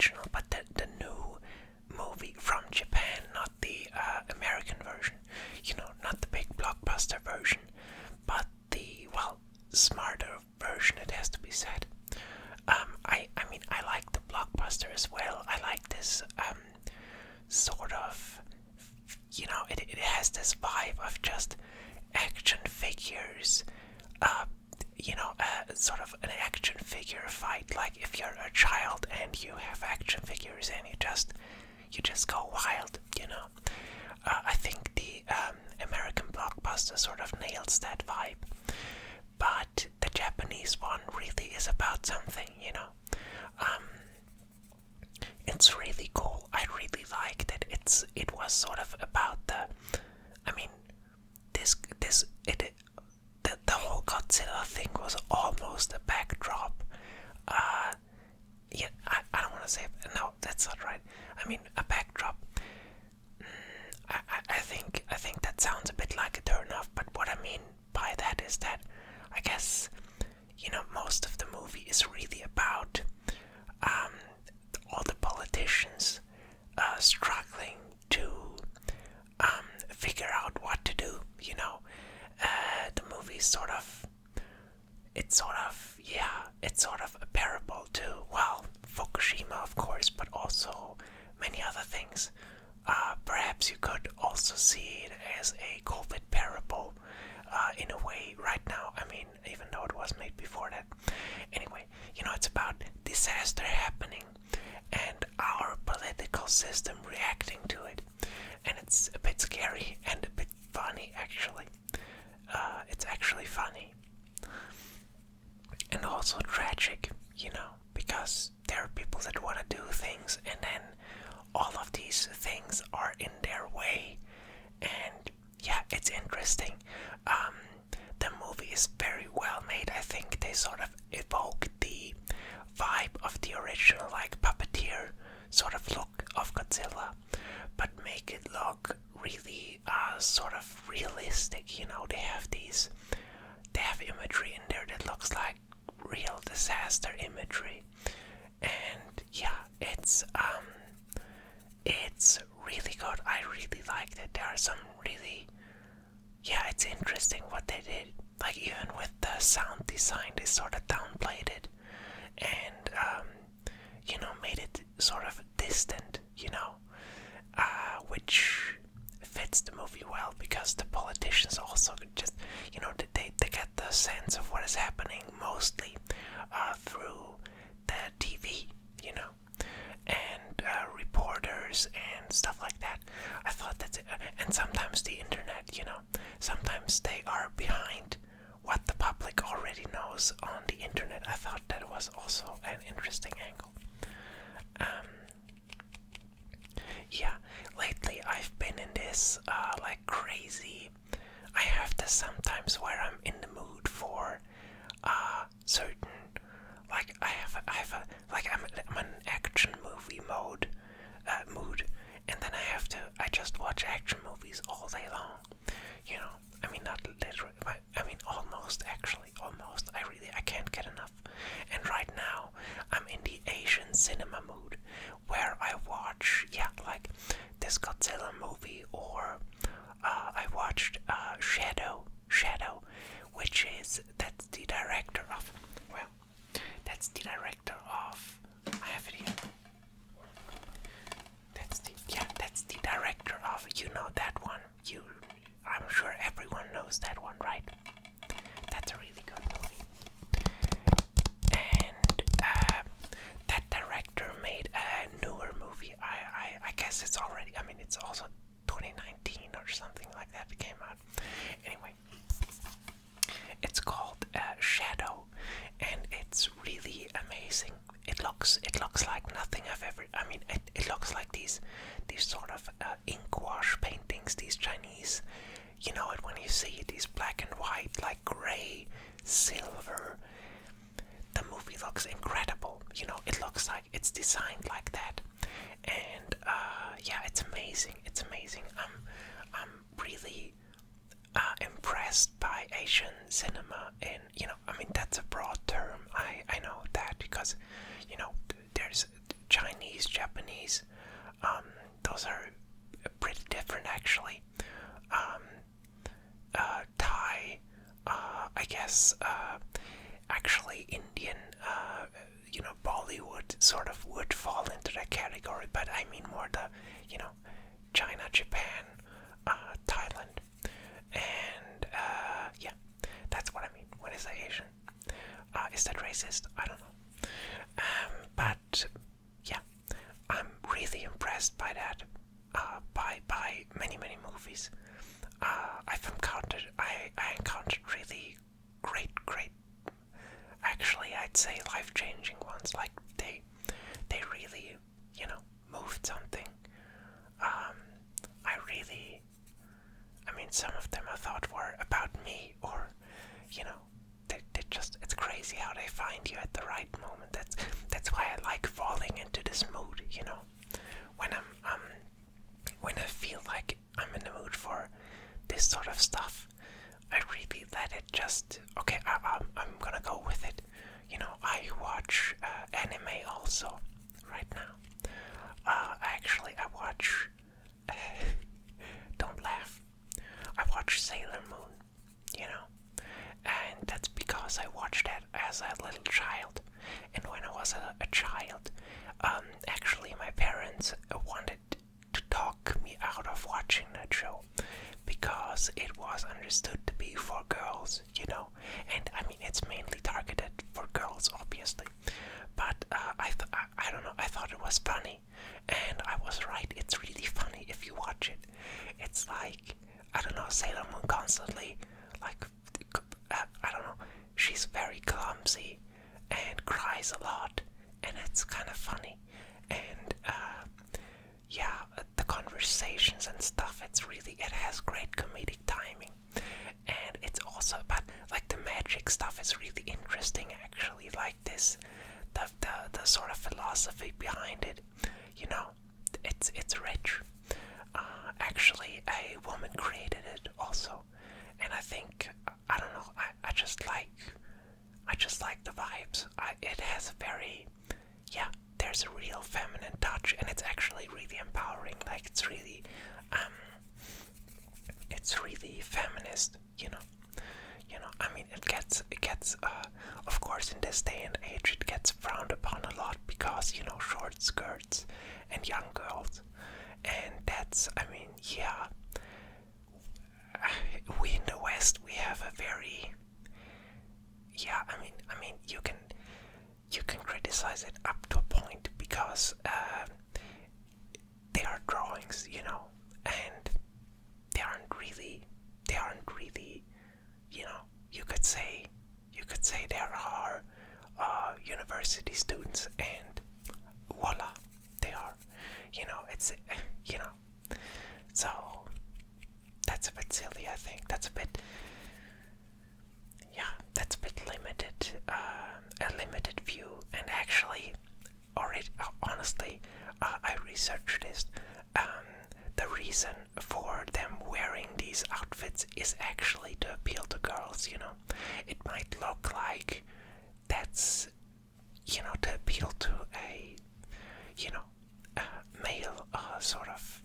original, but the new movie from Japan, not the American version. Not the big blockbuster version, but the, well, smarter version, it has to be said. I like the blockbuster as well. I like this sort of, it has this vibe of just action figures, sort of an action figure fight. Like if you're a child and you have action figures and you just go wild. I think the American blockbuster sort of nails that vibe, but the Japanese one really is about something. It's really cool. I really like that. It was sort of about the whole Godzilla thing was almost a backdrop. I don't want to say, no, that's not right. A backdrop. I think that sounds a bit like a turn off, but what I mean by that is that I guess most of the movie is really about all the politicians struggling to figure out what to do. The movie's it's sort of a parable to, well, Fukushima, of course, but also many other things. Perhaps you could also see it as a COVID parable in a way right now. Even though it was made before that. Anyway, it's about disaster happening and our political system reacting to it. And it's a bit scary and a bit funny, actually. It's actually funny. And also tragic, because there are people that want to do things and then all of these things are in their way. And yeah, it's interesting. The movie is very well made. I think they sort of evoke the vibe of the original, like puppeteer sort of look of Godzilla, but make it look really sort of realistic. They have imagery in there that looks like real disaster imagery, and yeah, it's really good. I really liked it. There are some really, it's interesting what they did. Like even with the sound design, they sort of downplayed it and made it sort of distant, which fits the movie well, because the politicians also just, they get the sense of what is happening mostly through the TV, and reporters and stuff like that. I thought that's it. And sometimes the internet, sometimes they are behind what the public already knows on the internet. I thought that was also an interesting angle. Lately I've been in this crazy. I have this sometimes where I'm in the mood for certain, I'm in action movie mood, and then I just watch action movies all day long. Not literally, almost actually, almost. I can't get enough. And right now, I'm in the Asian cinema mood, where I watch, this Godzilla movie, or I watched Shadow, that's the director of, I have it here. That's the director of, that one. I'm sure everyone knows that one, right? That's a really good movie. And that director made a newer movie. I guess it's already, it's also 2019 or something like that it came out. Anyway, it's called Shadow, and it's really amazing. It looks like nothing I've ever. It looks like these sort of ink wash paintings, these Chinese. You know it when you see these black and white, like gray, silver. The movie looks incredible. It looks like it's designed like that, and it's amazing. It's amazing. I'm really impressed by Asian cinema, and that's a broad term. I know that because there's Chinese those are pretty different actually. Thai, I guess, actually Indian, Bollywood sort of would fall into that category, but I mean more the, China, Japan, Thailand, and yeah, that's what I mean when I say Asian. Is that racist? I don't know. But yeah, I'm really impressed by that. By many movies. I encountered really great. Actually, I'd say life-changing ones. Like they really, moved something. I mean, some of them I thought were about me, or, they just, it's crazy how they find you at the right moment. That's why I like falling into this mood, when I feel like I'm in the mood for this sort of stuff. I really let it just, okay, I'm gonna go with it. I watch anime also right now. I watch, don't laugh, I watch Sailor Moon, and that's because I watched that as a little child. And when I was a child, actually my parents wanted to talk me out of watching that show because it was understood to be for girls, and I mean it's mainly targeted for girls, obviously. But I don't know, I thought it was funny, and I was right. It's really funny if you watch it. It's like, I don't know, Sailor Moon constantly, like, I don't know, she's very clumsy and cries a lot, and it's kind of funny. And yeah, the conversations and stuff, it has great comedic timing. And it's also about, like, the magic stuff is really interesting actually, like this, the sort of philosophy behind it, it's rich. Actually, a woman created it also, and I think, I don't know, I just like the vibes. It has a very, yeah, there's a real feminine touch, and it's actually really empowering. Like, it's really feminist, I mean, it gets of course in this day and age it gets frowned upon a lot because, short skirts and young girls. And that's, I mean, yeah, we in the West, we have a very, yeah, I mean, you can criticize it up to a point because they are drawings, and they aren't really, you could say there are university students, and voila, they are, it's, so that's a bit silly. I think that's a bit limited, a limited view. And actually, honestly, I researched this. The reason for them wearing these outfits is actually to appeal to girls. It might look like that's, to appeal to a, male, sort of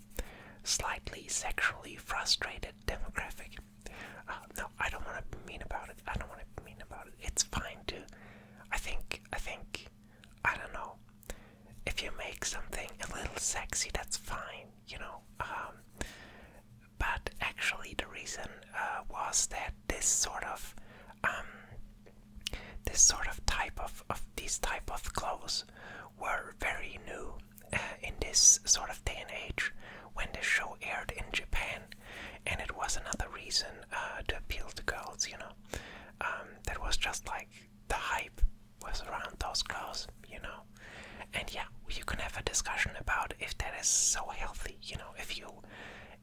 slightly sexually frustrated demographic. No, I don't want to be mean about it. It's fine to, I think, I don't know, if you make something a little sexy, that's fine, but actually the reason was that this sort of these type of clothes were very new in this sort of day and age when the show aired in Japan, and it was another reason to appeal to girls, that was just like the hype was around those clothes, and yeah, you can have a discussion about if that is so healthy,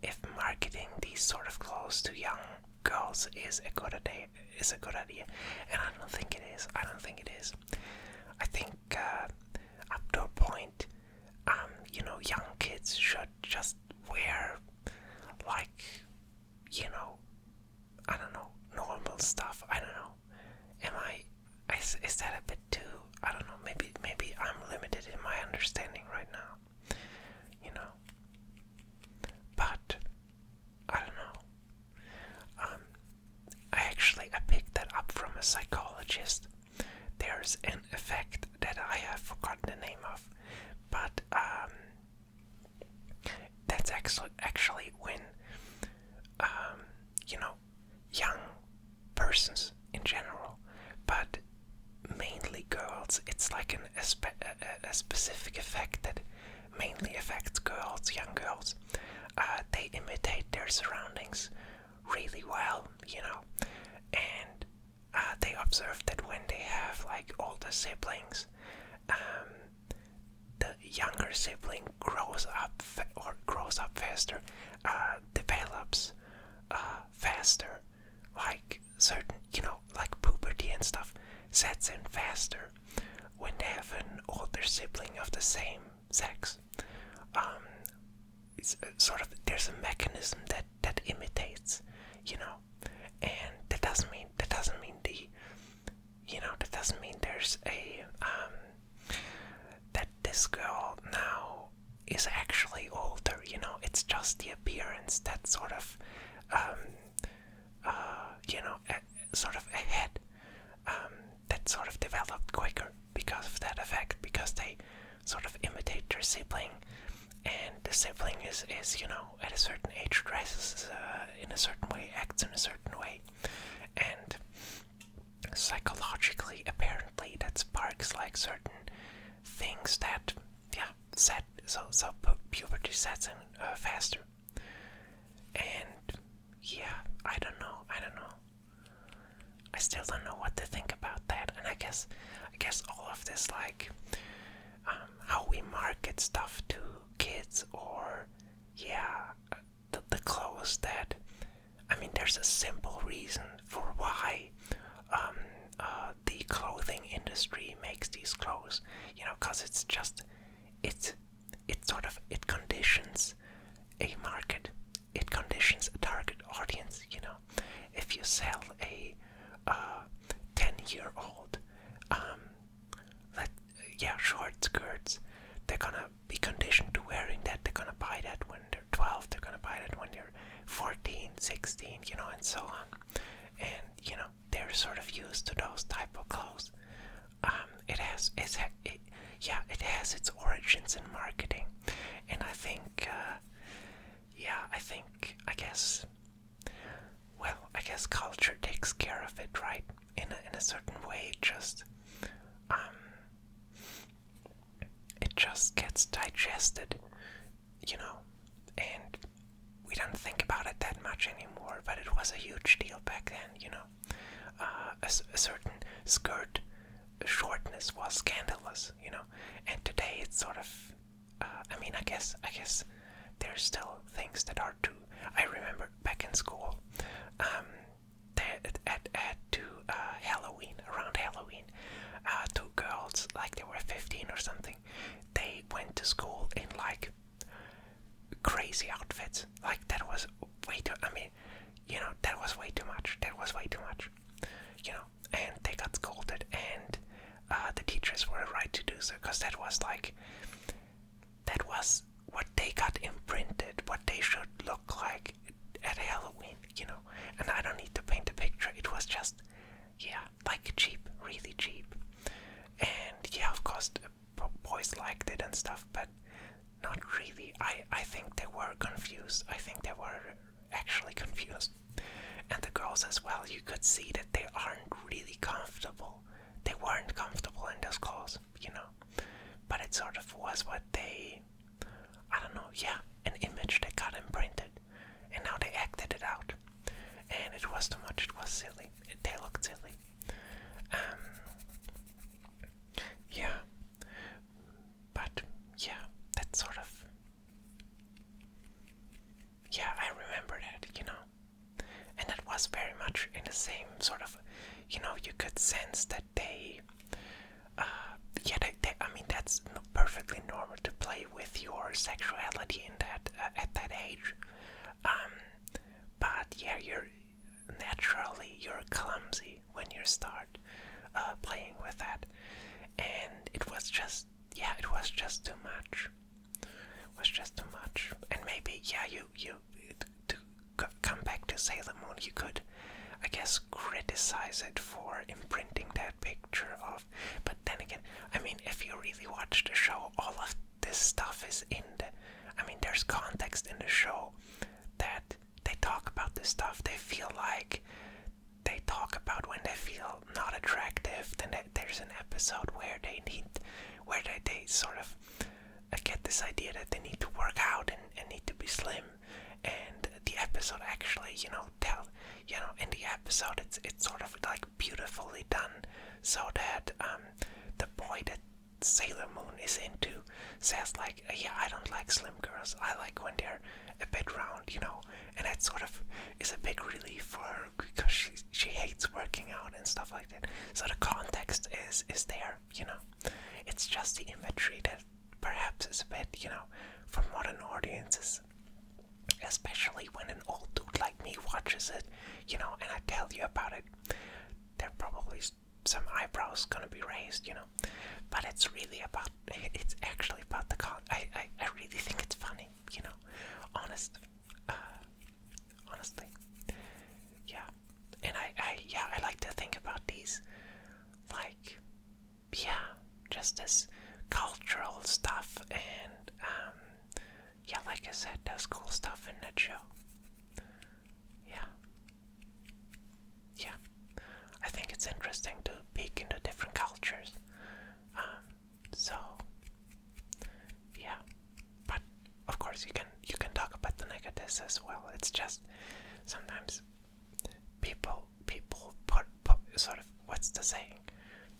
if marketing these sort of clothes to young girls is a good idea, and I don't think it is. I think up to a point, young kids should just wear, like, I don't know, normal stuff. I don't know. Is that a bit too, I don't know, maybe I'm limited in my understanding right now, a specific effect that mainly affects girls, young girls. They imitate their surroundings really well, and they observe that when they have like older siblings, the younger sibling grows up faster, develops faster, like certain, like puberty and stuff sets in faster when they have an older sibling of the same sex. It's there's a mechanism that imitates, and that doesn't mean there's a that this girl now is actually older. It's just the appearance that sort of ahead, that sort of developed quicker because of that effect, because they sort of imitate their sibling, and the sibling is at a certain age dresses in a certain way, acts in a certain way, and psychologically apparently that sparks like certain things that puberty sets in faster. And I don't know. I still don't know what to think about that. And I guess all of this, like how we market stuff to kids, or the clothes that, there's a simple reason for why the clothing industry makes these clothes, because it conditions a market, it conditions a target audience. If you sell a 10-year-old short skirts, they're gonna be conditioned to wearing that. They're gonna buy that when they're 12, they're gonna buy that when they're 14, 16, and so on. And they're sort of used to those type of clothes. It has its origins in marketing, and I guess culture takes care of it, right? In a certain way, it just gets digested, and we don't think about it that much anymore, but it was a huge deal back then, a certain skirt shortness was scandalous, and today it's sort of, I guess there's still things that are true. I remember back in school, around Halloween, two girls, like they were 15 or something, they went to school in like crazy outfits. Like that was way too, that was way too much. And they got scolded, and the teachers were right to do so, because that was what they got imprinted, what they should look like at Halloween, and I don't need to paint a picture. It was just, like cheap, really cheap. And of course the boys liked it and stuff, but not really. I think they were confused. I think they were actually confused. And the girls as well, you could see that they aren't really comfortable. They weren't comfortable in those clothes, But it sort of was what they, an image that got imprinted. And now they acted it out. And it was too much, it was silly. They looked silly. But, that's sort of, I remember that, And that was very much in the same sort of, you could sense that they that's perfectly normal to play with your sexuality in that at that age. But you're clumsy when you start playing with that, and it was just too much. It was just too much, and maybe you to come back to Sailor Moon, you could, I guess, criticize it for imprinting that picture of. But then again, if you really watch the show, all of this stuff is in there's context in the show that they talk about this stuff. They feel like they talk about when they feel not attractive. Then there's an episode where they sort of get this idea that they need to work out and need to be slim. And the episode actually, in the episode it's sort of like beautifully done, so that the boy that Sailor Moon is into says like, yeah, I don't like slim girls, I like when they're a bit round, and that sort of is a big relief for her, because she hates working out and stuff like that. So the context is there, it's just the imagery that perhaps is a bit, for modern audiences, especially when an old dude like me watches it, and I tell you about it, there are probably some eyebrows gonna be raised, but it's actually about the I really think it's funny, honestly, yeah, and I like to think about these, like, yeah, just this cultural stuff, and like I said, there's cool stuff in that show. Yeah, I think it's interesting to peek into different cultures. So yeah, but of course you can talk about the negatives as well. It's just sometimes people put sort of, what's the saying?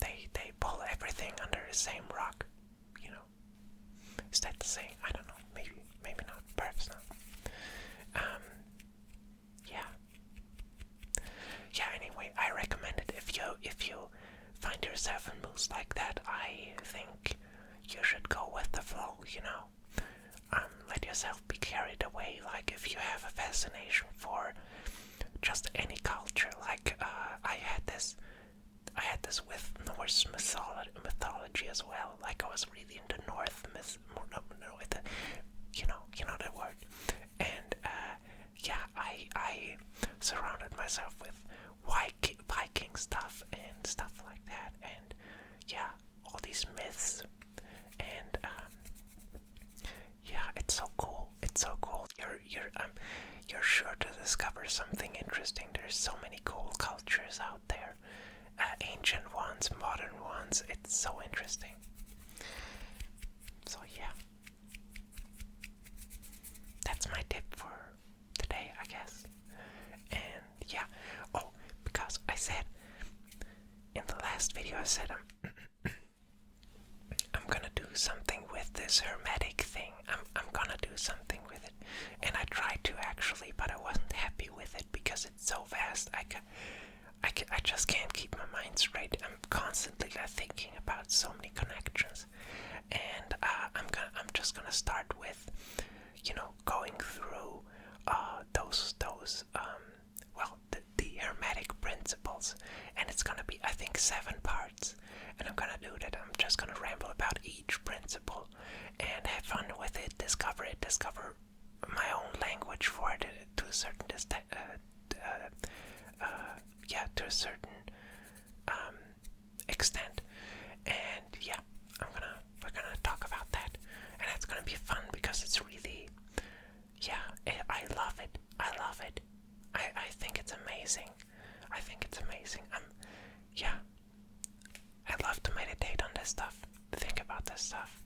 They pull everything under the same rock. Is that the saying? I don't know. Maybe not. Perhaps not. Yeah. Anyway, I recommend it if you find yourself in moods like that. I think you should go with the flow. Let yourself be carried away. Like if you have a fascination for just any culture, like I had this with Norse mythology as well. Like I was really into North you know the word. And I surrounded myself with Viking stuff and stuff like that, and all these myths, and it's so cool. It's so cool. You're sure to discover something interesting. There's so many cool cultures out there, ancient ones, modern ones. It's so interesting. So that's my tip for today, I guess. And because I said in the last video, I said I'm gonna do something with this hermetic thing. I'm gonna do something with it, and I tried to actually, but I wasn't happy with it because it's so vast. I just can't keep my mind straight. I'm constantly thinking about so many connections, and I'm just gonna start with, going through the hermetic principles, and it's gonna be, I think, 7 parts, and I'm gonna do that. I'm just gonna ramble about each principle and have fun with it, discover my own language for it to a certain extent, and we're gonna talk about that, and it's gonna be fun because it's really, I love it. I think it's amazing. I love to meditate on this stuff, think about this stuff.